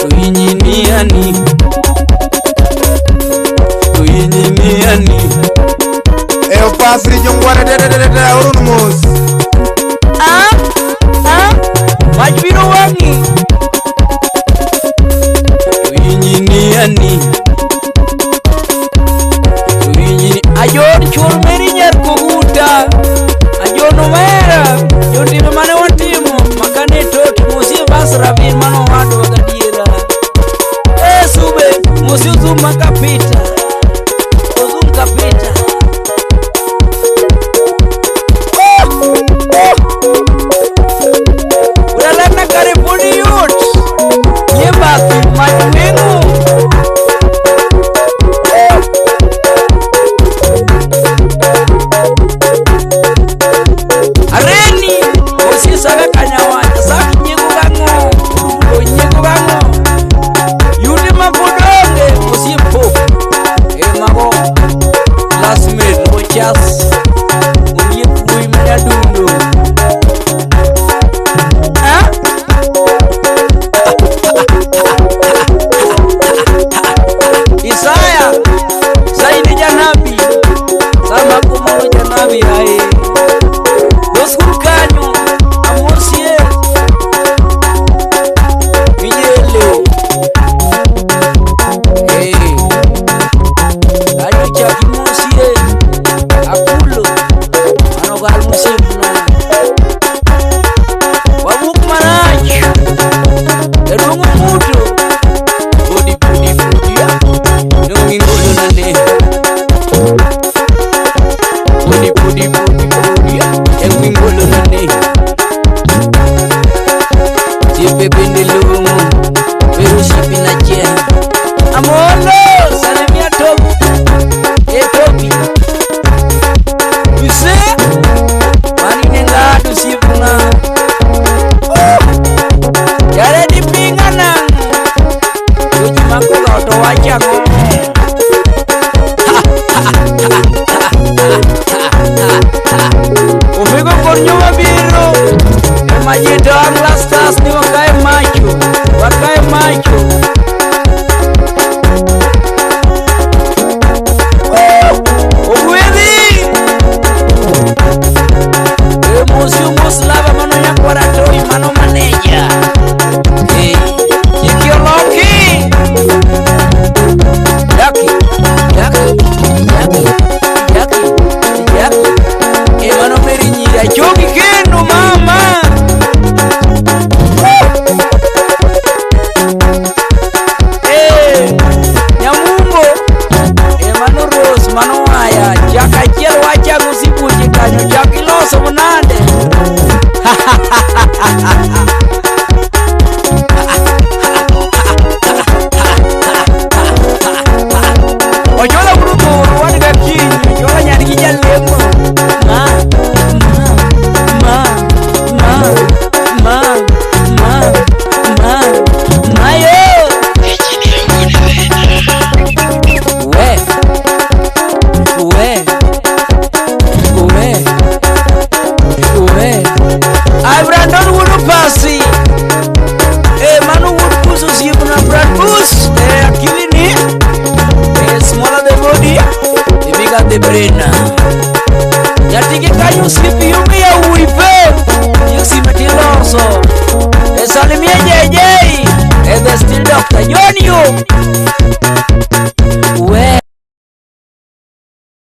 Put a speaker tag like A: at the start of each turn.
A: tuinyiniani
B: Eu passo de guarda de urunmus.
A: Mas virou aqui. Tuinyiniani ayor churmerinya kuguta ayor numera yondime mane watimo makane tot musi basra bin mano watu wakadira sube musi uzuma kapita uzum kapita uralana karibuni yut nyebaki majuengu areni musi sabe kanyawaja saki nyigu gango nyigu gango yudi mapodonge musi po mago last minute mochas uye kui manyadundo Isaya Saidi janabi sama kumo janabi hai Doskukanyo amosie Mijele Ayo chaki mosie Akulo Anogal mosie Wabuk manach Edungu mutu Budi Nungingolo nane Budi Nungingolo nane Jipe bende lungu Peru shipi na jen Amolo Salimia tobi tobi Yuse Mani nengadu sipuna Jare di pinganan Uji makuga oto wajako Ufigo konyo wabiro Majito anglastas ni wakae macho Uwezi Musi umuslava mano yakwaratoi mano maneja Ikioloki Yaki Mano merinyira choki kendo mama Nyamungo mano rose mano waya Jaka chiel wacha musibuji kanyo Jaki loso munande Ojola bruto waniga kinyo Ojola nyani lemo Brandon Wuod Pasi Manu Wuod Puso siap na Brand Bus Akili smaller the body the bigger the brain Yatiki kanyo sipi yumi ya uipe Yusi metiloso Salimia JJ the still Dr. Jonio